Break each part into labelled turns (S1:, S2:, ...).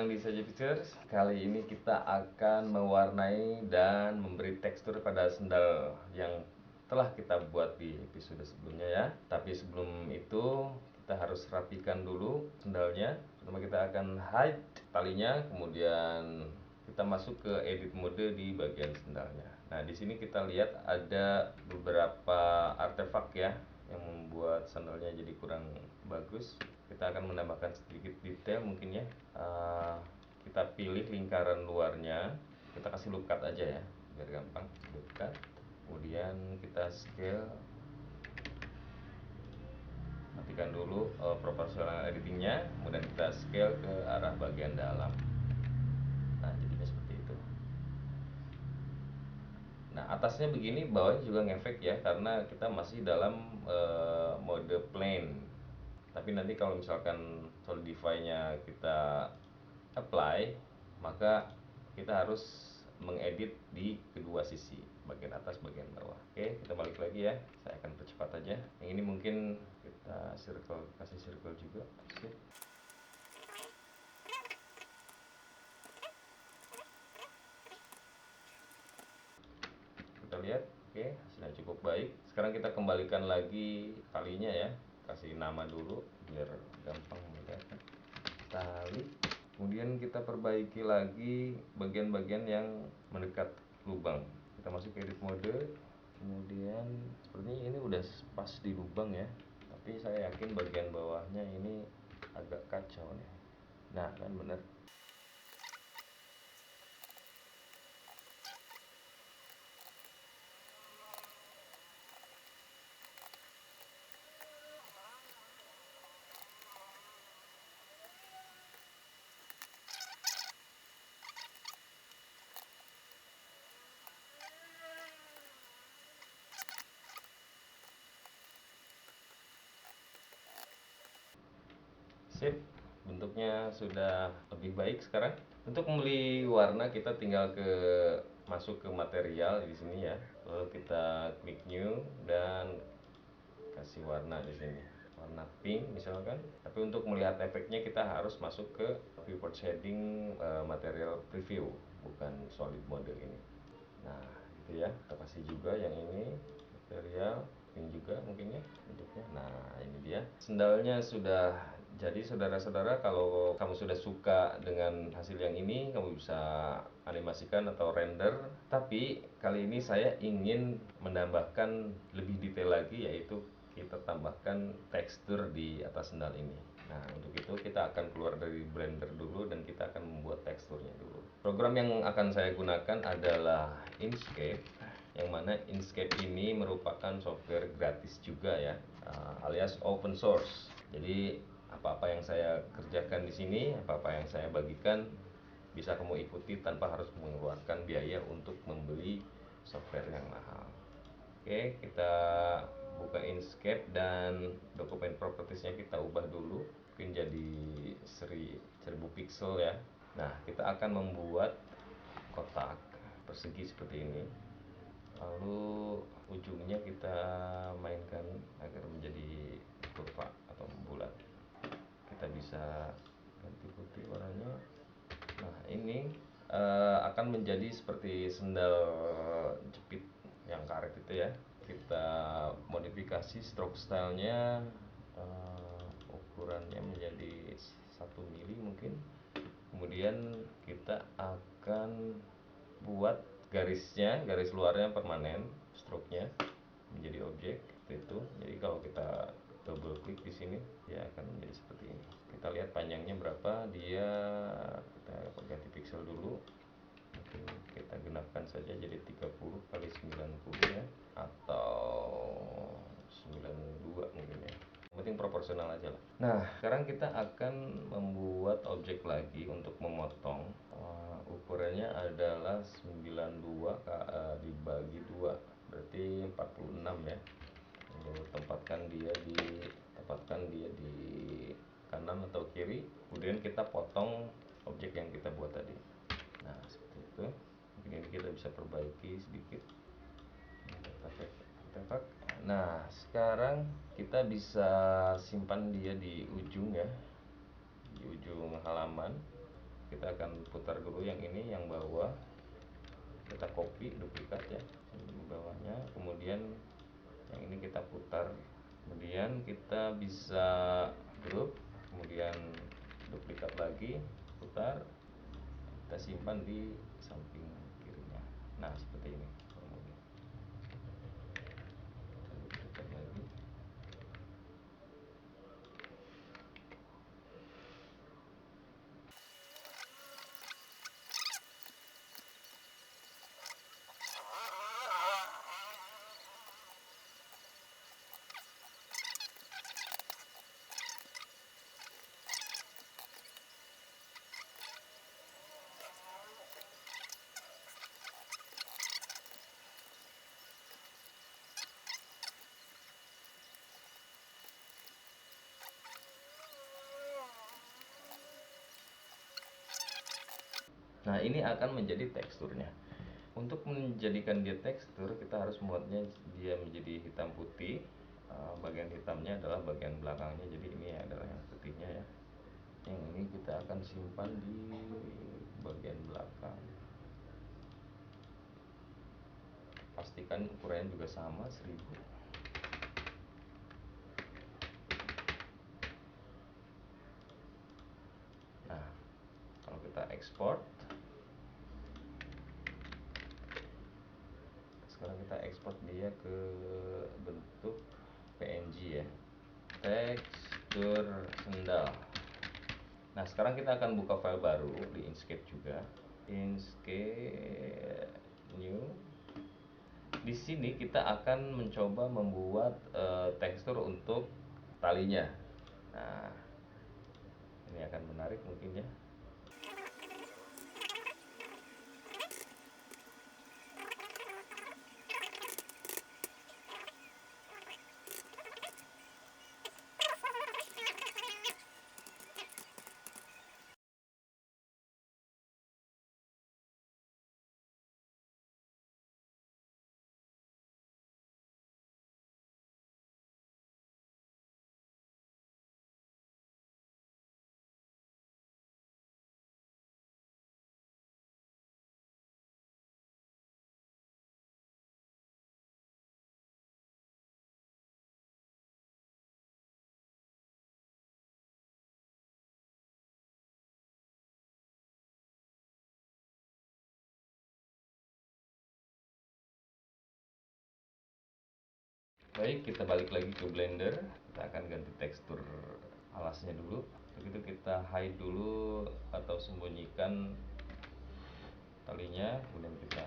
S1: datang di Saja Pictures. Kali ini kita akan mewarnai dan memberi tekstur pada sendal yang telah kita buat di episode sebelumnya ya. Tapi sebelum itu kita harus rapikan dulu sendalnya. Pertama kita akan hide talinya, kemudian kita masuk ke edit mode di bagian sendalnya. Nah, di sini kita lihat ada beberapa artefak ya yang membuat sandalnya jadi kurang bagus. Kita akan menambahkan sedikit detail mungkin ya. Kita pilih lingkaran luarnya, kita kasih loop cut aja ya biar gampang. Loop cut, kemudian kita scale, matikan dulu proportional editingnya, kemudian kita scale ke arah bagian dalam. Nah, jadinya seperti itu. Nah, atasnya begini, bawahnya juga ngefek ya, karena kita masih dalam mode plane. Tapi nanti kalau misalkan solidify-nya kita apply, maka kita harus mengedit di kedua sisi, bagian atas, bagian bawah. Oke, kita balik lagi ya. Saya akan percepat aja. Yang ini mungkin kita kasih circle juga. Sip. Kita lihat, oke, hasilnya cukup baik. Sekarang kita kembalikan lagi talinya ya, kasih nama dulu biar gampang membedakan. Tali, kemudian kita perbaiki lagi bagian-bagian yang mendekat lubang. Kita masuk ke edit mode, kemudian sepertinya ini udah pas di lubang ya, tapi saya yakin bagian bawahnya ini agak kacau nih. Nah, kan bener. Sip, bentuknya sudah lebih baik sekarang. Untuk memilih warna kita tinggal masuk ke material di sini ya. Lalu kita klik new dan kasih warna di sini. Warna pink misalkan. Tapi untuk melihat efeknya kita harus masuk ke viewport shading material preview, bukan solid mode ini. Nah, itu ya. Kita kasih juga yang ini material pink juga mungkin ya bentuknya. Nah, ini dia. Sendalnya sudah jadi saudara-saudara. Kalau kamu sudah suka dengan hasil yang ini, kamu bisa animasikan atau render. Tapi kali ini saya ingin menambahkan lebih detail lagi, yaitu kita tambahkan tekstur di atas sendal ini. Nah, untuk itu kita akan keluar dari Blender dulu dan kita akan membuat teksturnya dulu. Program yang akan saya gunakan adalah Inkscape, yang mana Inkscape ini merupakan software gratis juga ya, alias open source. Jadi apa-apa yang saya kerjakan di sini, apa-apa yang saya bagikan bisa kamu ikuti tanpa harus mengeluarkan biaya untuk membeli software yang mahal. Oke, kita buka Inkscape dan dokumen propertiesnya kita ubah dulu, mungkin jadi 1000 pixel ya. Nah, kita akan membuat kotak persegi seperti ini. Lalu ujungnya kita mainkan agar menjadi kurva atau bulat. Kita bisa ganti putih warnanya. Nah, ini akan menjadi seperti sendal jepit yang karet itu ya. Kita modifikasi stroke stylenya, ukurannya menjadi 1 mili mungkin. Kemudian kita akan buat garisnya, garis luarnya permanen, stroke-nya menjadi objek itu. Jadi kalau kita double klik di sini, dia akan menjadi seperti ini. Kita lihat panjangnya berapa, dia kita ganti pixel dulu. Mungkin kita genapkan saja jadi 30 kali 90 ya, atau 92 mungkin ya. Yang penting proporsional aja lah. Nah, sekarang kita akan membuat objek lagi untuk memotong. Ukurannya adalah 92 dibagi 2, berarti 46 ya. Lalu tempatkan dia di kanan atau kiri, kemudian kita potong objek yang kita buat tadi. Nah, seperti itu. Mungkin ini kita bisa perbaiki sedikit artefak. Nah, sekarang kita bisa simpan dia di ujung ya, di ujung halaman. kita akan putar dulu yang ini, yang bawah kita copy duplikat ya di bawahnya, kemudian yang ini kita putar, kemudian kita bisa group, kemudian duplikat lagi, putar, kita simpan di samping kirinya. Nah seperti ini. Duplikat lagi. Nah ini akan menjadi teksturnya. Untuk menjadikan dia tekstur, kita harus membuatnya dia menjadi hitam putih. Bagian hitamnya adalah bagian belakangnya, jadi ini adalah yang putihnya ya. Yang ini kita akan simpan di bagian belakang. Pastikan ukurannya juga sama, 1000. Nah kalau kita ekspor, sekarang kita ekspor dia ke bentuk PNG ya, tekstur sendal. Nah sekarang kita akan buka file baru di Inkscape juga, Inkscape new. Di sini kita akan mencoba membuat tekstur untuk talinya. Nah ini akan menarik mungkin ya. Baik, kita balik lagi ke Blender. Kita akan ganti tekstur alasnya dulu. Begitu kita hide dulu atau sembunyikan talinya, kemudian kita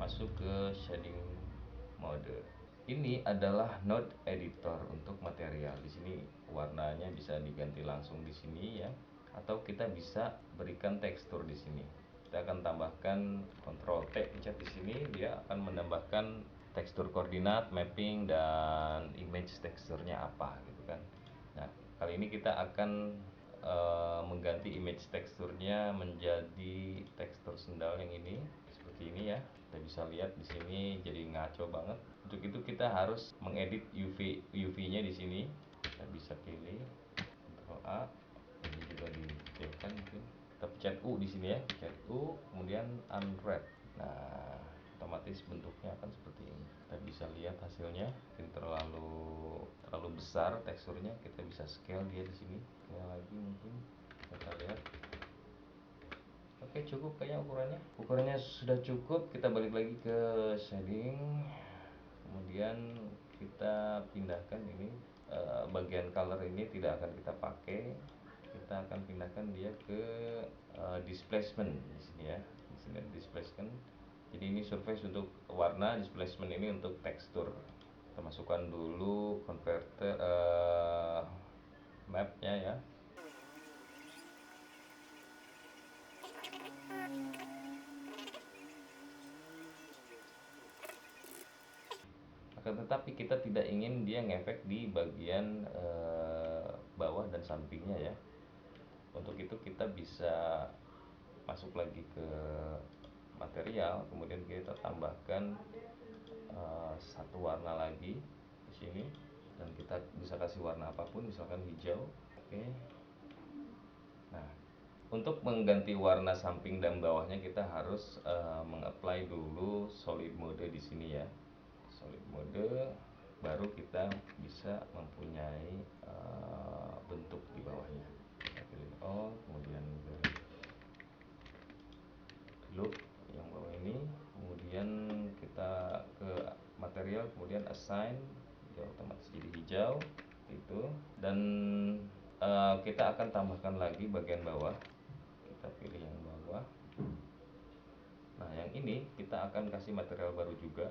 S1: masuk ke shading mode. Ini adalah node editor untuk material. Di sini warnanya bisa diganti langsung di sini ya, atau kita bisa berikan tekstur di sini. Kita akan tambahkan Ctrl T pencet di sini, dia akan menambahkan tekstur koordinat, mapping, dan image teksturnya apa gitu kan. Nah kali ini kita akan mengganti image teksturnya menjadi tekstur sendal yang ini, seperti ini ya. Kita bisa lihat di sini jadi ngaco banget. Untuk itu kita harus mengedit UV-nya di sini. Kita bisa pilih Ctrl A, ini juga dikecilkan mungkin. Kita pencet U di sini ya, pencet U, kemudian unwrap. Nah otomatis bentuknya akan seperti ini. Kita bisa lihat hasilnya. Mungkin terlalu besar teksturnya, kita bisa scale dia di sini. Scale lagi mungkin, kita lihat. Oke cukup kayaknya ukurannya sudah cukup. Kita balik lagi ke shading, kemudian kita pindahkan ini, bagian color ini tidak akan kita pakai. Kita akan pindahkan dia ke displacement di sini ya. Di sini displacement. Jadi ini surface untuk warna, displacement ini untuk tekstur. Kita masukkan dulu converter mapnya ya. Akan tetapi kita tidak ingin dia ngefek di bagian bawah dan sampingnya ya. Untuk itu kita bisa masuk lagi ke material, kemudian kita tambahkan satu warna lagi di sini, dan kita bisa kasih warna apapun, misalkan hijau. Oke. Nah Untuk mengganti warna samping dan bawahnya kita harus mengapply dulu solid mode di sini ya. Solid mode baru kita bisa mempunyai bentuk di bawahnya. Kita pilih all, kemudian look yang bawah ini, kemudian kita ke material, kemudian assign, dia otomatis jadi hijau itu, dan kita akan tambahkan lagi bagian bawah. Kita pilih yang bawah. Nah yang ini kita akan kasih material baru juga.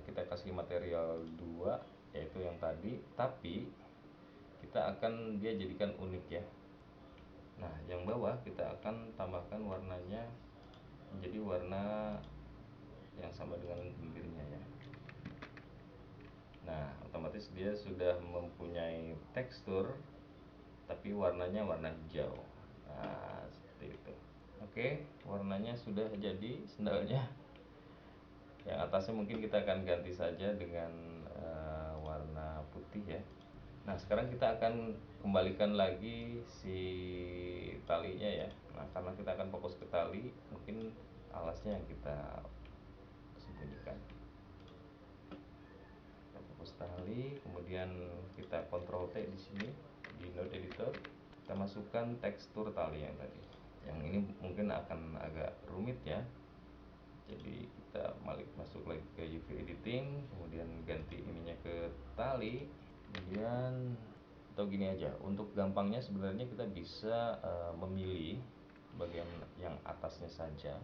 S1: Kita kasih material 2 yaitu yang tadi, tapi kita akan dia jadikan unik ya. Nah yang bawah kita akan tambahkan warnanya menjadi warna yang sama dengan bibirnya ya. Nah otomatis dia sudah mempunyai tekstur tapi warnanya warna hijau. Nah seperti itu. Oke, warnanya sudah jadi sendalnya. Yang atasnya mungkin kita akan ganti saja dengan warna putih ya. Nah sekarang kita akan kembalikan lagi si talinya ya. Nah karena kita akan fokus ke tali, mungkin alasnya yang kita sembunyikan. Kita fokus tali, kemudian kita Ctrl T di sini di node editor. Kita masukkan tekstur tali yang tadi. Yang ini mungkin akan agak rumit ya. Jadi kita masuk lagi ke UV editing, kemudian ganti ininya ke tali, kemudian atau gini aja, untuk gampangnya sebenarnya kita bisa memilih bagian yang atasnya saja.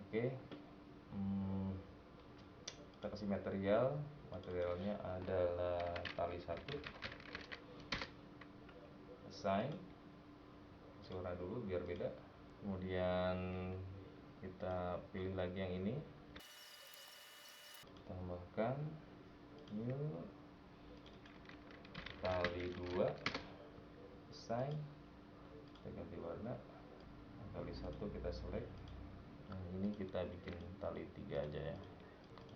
S1: Oke, kita kasih materialnya adalah tali 1, assign, kasih warna dulu biar beda, kemudian kita pilih lagi yang ini, tambahkan new tali 2, assign, kita ganti warna, tali 1 kita select, yang ini kita bikin tali 3 aja ya.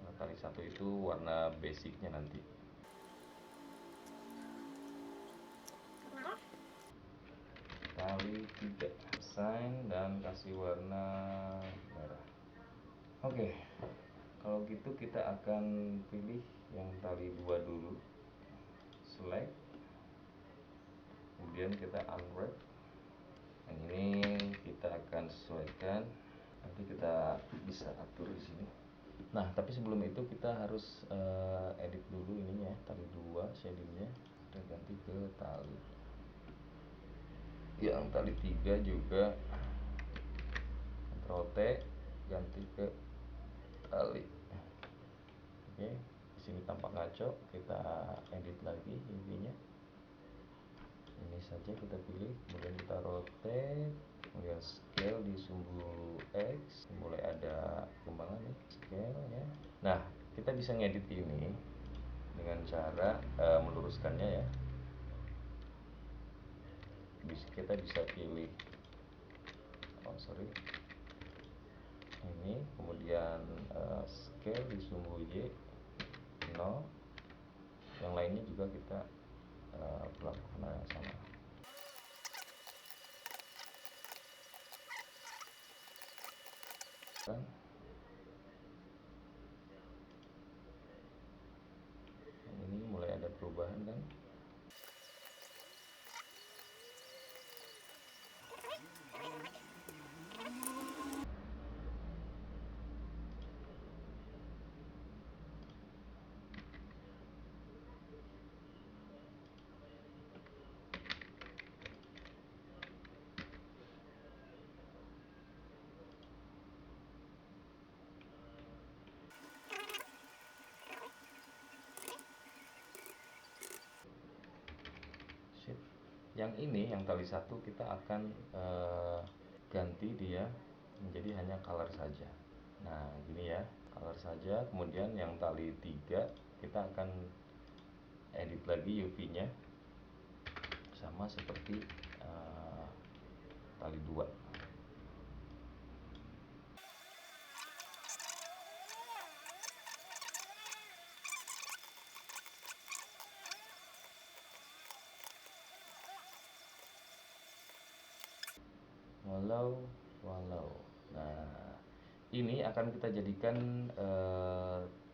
S1: Nah, tali 1 itu warna basicnya nanti. Tali 3 assign dan kasih warna merah. Oke, kalau gitu kita akan pilih yang tali 2 dulu, select, kemudian kita unwrap. Yang ini kita akan sesuaikan, nanti kita bisa atur di sini. Nah tapi sebelum itu kita harus edit dulu ininya, tali 2 shadingnya, kita ganti ke tali yang tali 3 juga, Ctrl T, ganti ke tali. Oke, di sini tampak ngaco, kita edit lagi UV-nya. Ini saja kita pilih, kemudian kita rotate, kemudian scale di sumbu X, mulai ada kembangan nih, scale ya. Nah, kita bisa ngedit ini dengan cara meluruskannya ya. Kita bisa pilih ini, kemudian scale di sumbu Y 0, yang lainnya juga kita lakukan hal yang sama. Ini mulai ada perubahan kan. Yang ini, yang tali 1 kita akan ganti dia menjadi hanya color saja. Nah gini ya, color saja. Kemudian yang tali 3 kita akan edit lagi UV nya sama seperti tali 2. walau. Nah, ini akan kita jadikan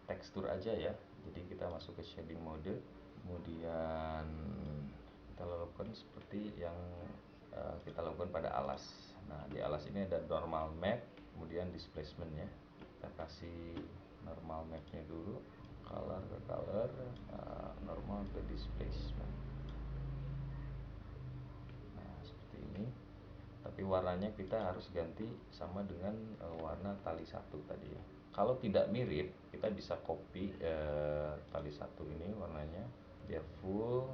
S1: tekstur aja ya. Jadi kita masuk ke shading mode, kemudian kita lakukan seperti yang kita lakukan pada alas. Nah, di alas ini ada normal map, kemudian displacement ya. Kita kasih normal mapnya dulu, color ke color, normal ke displacement. Nah, seperti ini. Tapi warnanya kita harus ganti sama dengan warna tali satu tadi ya. Kalau tidak mirip, kita bisa copy tali satu ini warnanya biar full,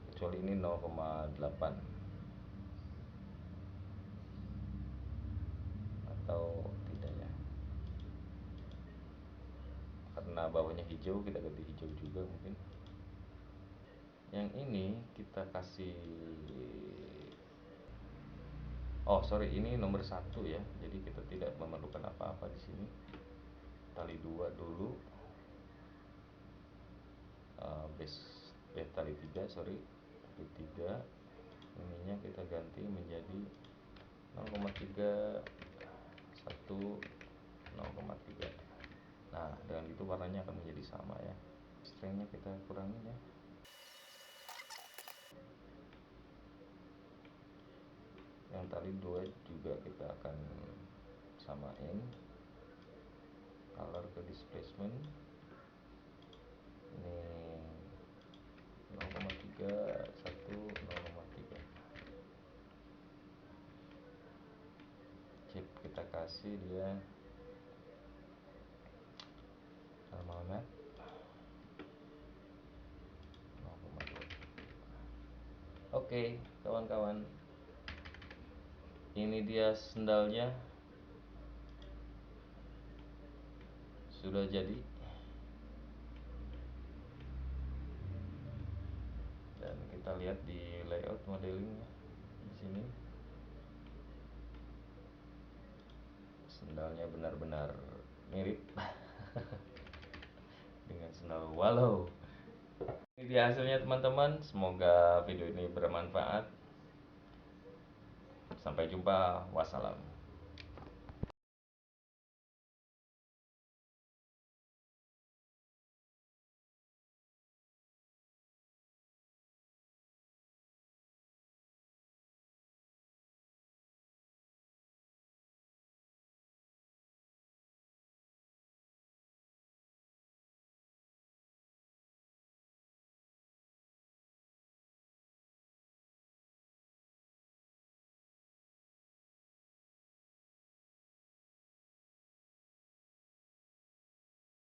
S1: kecuali ini 0,8 atau tidak ya, karena bawahnya hijau kita ganti hijau juga mungkin. Yang ini kita kasih, oh sorry, ini nomor satu ya, jadi kita tidak memerlukan apa-apa di sini. Tali 2 dulu, base tali 3, sorry, tali 3 ininya kita ganti menjadi 0,3 1 0,3. Nah, dengan itu warnanya akan menjadi sama ya. Strengthnya kita kurangin ya. Yang tali 2 juga kita akan samain color ke displacement. Ini 0,3 1 0,3. Chip kita kasih dia normal map 0,2. Oke, kawan-kawan, ini dia sendalnya sudah jadi, dan kita lihat di layout modelingnya di sini. Sendalnya benar-benar mirip dengan sendal walau. Ini dia hasilnya teman-teman, semoga video ini bermanfaat. Sampai jumpa, wassalam.